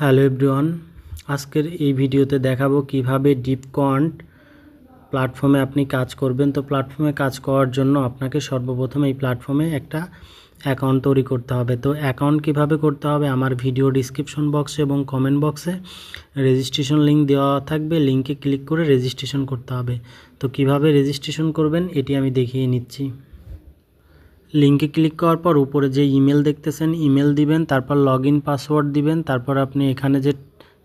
Hello everyone, আজকের এই ভিডিওতে দেখাবো কিভাবে ডিপকয়েন্ট প্ল্যাটফর্মে আপনি কাজ করবেন। তো প্ল্যাটফর্মে কাজ করার জন্য আপনাকে সর্বপ্রথম এই প্ল্যাটফর্মে একটা অ্যাকাউন্ট তৈরি করতে হবে। তো অ্যাকাউন্ট কিভাবে করতে হবে আমার ভিডিও ডিসক্রিপশন বক্সে এবং কমেন্ট বক্সে রেজিস্ট্রেশন লিঙ্ক দেওয়া থাকবে, লিঙ্কে ক্লিক করে রেজিস্ট্রেশন করতে হবে। তো কিভাবে রেজিস্ট্রেশন করবেন এটি আমি দেখিয়ে নিচ্ছি। লিঙ্কে ক্লিক করার পর উপরে যে ইমেল দেখতেছেন ইমেল দিবেন, তারপর লগইন পাসওয়ার্ড দিবেন, তারপর আপনি এখানে যে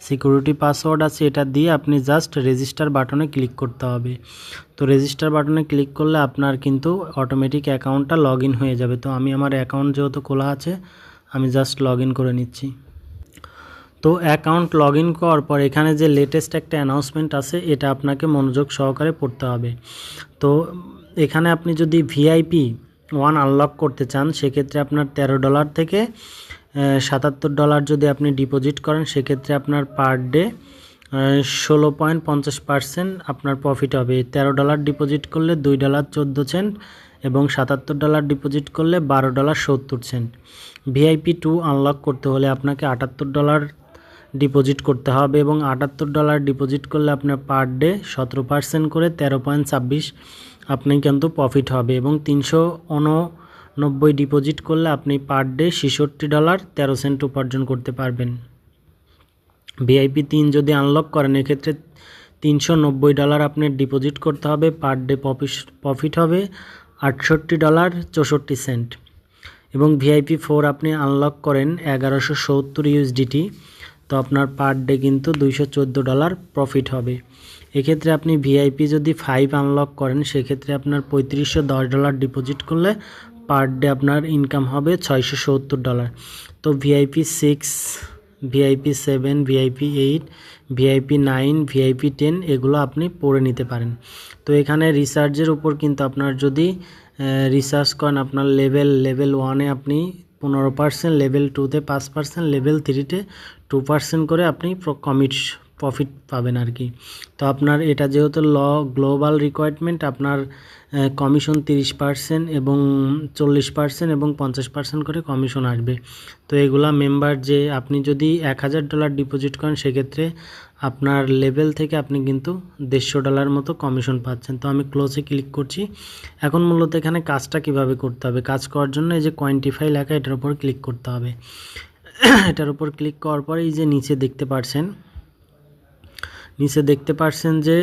সিকিউরিটি পাসওয়ার্ড আছে এটা দিয়ে আপনি জাস্ট রেজিস্টার বাটনে ক্লিক করতে হবে। তো রেজিস্টার বাটনে ক্লিক করলে আপনার কিন্তু অটোমেটিক অ্যাকাউন্টটা লগইন হয়ে যাবে। তো আমি আমার অ্যাকাউন্ট যেহেতু খোলা আছে আমি জাস্ট লগইন করে নিচ্ছি। তো অ্যাকাউন্ট লগইন করার পর এখানে যে লেটেস্ট একটা অ্যানাউন্সমেন্ট আছে এটা আপনাকে মনোযোগ সহকারে পড়তে হবে। তো এখানে আপনি যদি ভিআইপি 1 আনলক করতে চান সেক্ষেত্রে আপনার $13 থেকে $77 যদি আপনি ডিপোজিট করেন সেক্ষেত্রে আপনার পার ডে 16.50% আপনার প্রফিট হবে। $13 ডিপোজিট করলে $2.14 এবং $77 ডিপোজিট করলে $12.70। ভিআইপি 2 আনলক করতে হলে আপনাকে $78 ডিপোজিট করতে হবে এবং $78 ডিপোজিট করলে আপনার পার ডে 17% করে 13.26 আপনি কিন্তু প্রফিট হবে এবং 389 ডিপোজিট করলে আপনি পার ডে $66.13 উপার্জন করতে পারবেন। ভিআইপি 3 যদি আনলক করেন এক্ষেত্রে $390 আপনার ডিপোজিট করতে হবে, পার ডে প্রফিট হবে $68.64 এবং ভিআইপি 4 আপনি আনলক করেন 1170 USDT, তো আপনার পার ডে কিন্তু $214 প্রফিট হবে। এক্ষেত্রে আপনি ভিআইপি যদি 5 আনলক করেন সেক্ষেত্রে আপনার $3510 ডিপোজিট করলে পার ডে আপনার ইনকাম হবে $670। তো VIP 6, VIP 7, VIP 8, VIP 9, VIP 10 এগুলো আপনি পড়ে নিতে পারেন। তো এখানে রিসার্চের উপর কিন্তু আপনার যদি রিসার্চ করেন আপনার লেভেল 1-এ আপনি 15%, লেভেল 2-তে 5%, লেভেল 3-তে 2% করে আপনি প্রফিট পাবেন আর কি। তো আপনার এটা যেহেতু গ্লোবাল রিকোয়ারমেন্ট আপনার কমিশন 30% এবং 40% এবং 50% করে কমিশন আসবে। তো এগুলা মেম্বার যে আপনি যদি $1000 ডিপোজিট করেন সেক্ষেত্রে আপনার লেভেল থেকে আপনি কিন্তু $150 মতো কমিশন পাচ্ছেন। তো আমি ক্লোজে ক্লিক করছি। এখন মূলত এখানে কাজটা কিভাবে করতে হবে, কাজ করার জন্য এই যে কোয়ান্টিফাই লেখা এটার উপর ক্লিক করতে হবে। এটার উপর ক্লিক করার পরে এই যে নিচে দেখতে পাচ্ছেন যে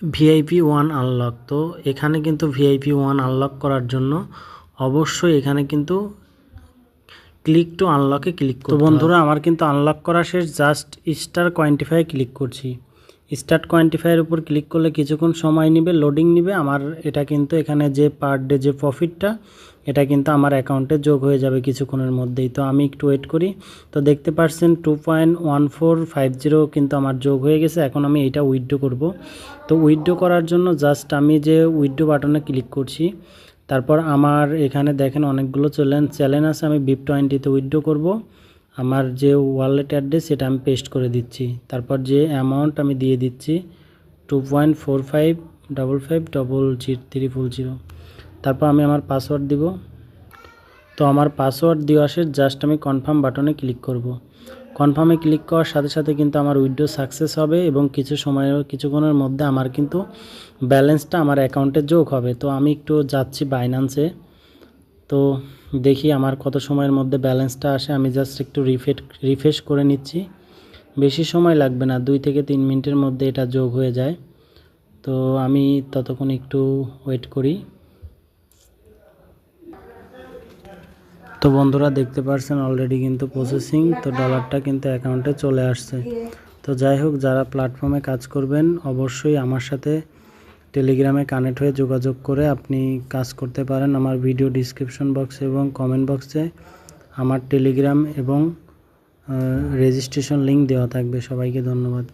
ভিআইপি 1 আনলক। তো এখানে কিন্তু ভিআইপি 1 আনলক করার জন্য অবশ্যই এখানে কিন্তু ক্লিক টু আনলকে ক্লিক করতে হবে। তো বন্ধুরা আমার কিন্তু আনলক করা শেষ, জাস্ট স্টার কোয়ান্টিফাই ক্লিক করছি। স্টার্ট কোয়ান্টিফাইয়ের উপর ক্লিক করলে কিছুক্ষণ সময় নেবে, লোডিং নেবে। আমার এটা কিন্তু এখানে যে পার ডে যে প্রফিটটা এটা কিন্তু আমার অ্যাকাউন্টে যোগ হয়ে যাবে কিছুক্ষণের মধ্যেই। তো আমি একটু ওয়েট করি। তো দেখতে পাচ্ছেন 2.1450 কিন্তু আমার যোগ হয়ে গেছে। এখন আমি এইটা উইথড্র করব। তো উইথড্র করার জন্য জাস্ট আমি যে উইথড্র বাটনে ক্লিক করছি, তারপর আমার এখানে দেখেন অনেকগুলো চ্যালেঞ্জ আছে। আমি BIP20-তে উইথড্র করব। আমার যে ওয়ালেট অ্যাড্রেস সেটা আমি পেস্ট করে দিচ্ছি, তারপর যে অ্যামাউন্ট আমি দিয়ে দিচ্ছি 2.45553300। তারপর আমি আমার পাসওয়ার্ড দিব। তো আমার পাসওয়ার্ড দেওয়া শেষ, জাস্ট আমি কনফার্ম বাটনে ক্লিক করব। কনফার্মে ক্লিক করার সাথে সাথে কিন্তু আমার উইথড্র সাকসেস হবে এবং কিছুক্ষণের মধ্যে আমার কিন্তু ব্যালেন্সটা আমার অ্যাকাউন্টে যোগ হবে। তো আমি একটু যাচ্ছি বাইন্যান্সে, তো দেখি আমার কত সময়ের মধ্যে ব্যালেন্সটা আসে। আমি জাস্ট একটু রিফ্রেশ করে নিচ্ছি, বেশি সময় লাগবে না, 2 থেকে 3 মিনিটের মধ্যে এটা যোগ হয়ে যায়। তো আমি ততক্ষণ একটু ওয়েট করি। তো বন্ধুরা দেখতে পাচ্ছেন অলরেডি কিন্তু প্রসেসিং, তো ডলারটা কিন্তু অ্যাকাউন্টে চলে আসছে। তো যাই হোক, যারা প্ল্যাটফর্মে কাজ করবেন অবশ্যই আমার সাথে টেলিগ্রামে কানেক্ট হয়ে যোগাযোগ করে আপনি কাজ করতে পারেন। আমার ভিডিও ডিসক্রিপশন বক্সে এবং কমেন্ট বক্সে আমার টেলিগ্রাম এবং রেজিস্ট্রেশন লিঙ্ক দেওয়া থাকবে। সবাইকে ধন্যবাদ।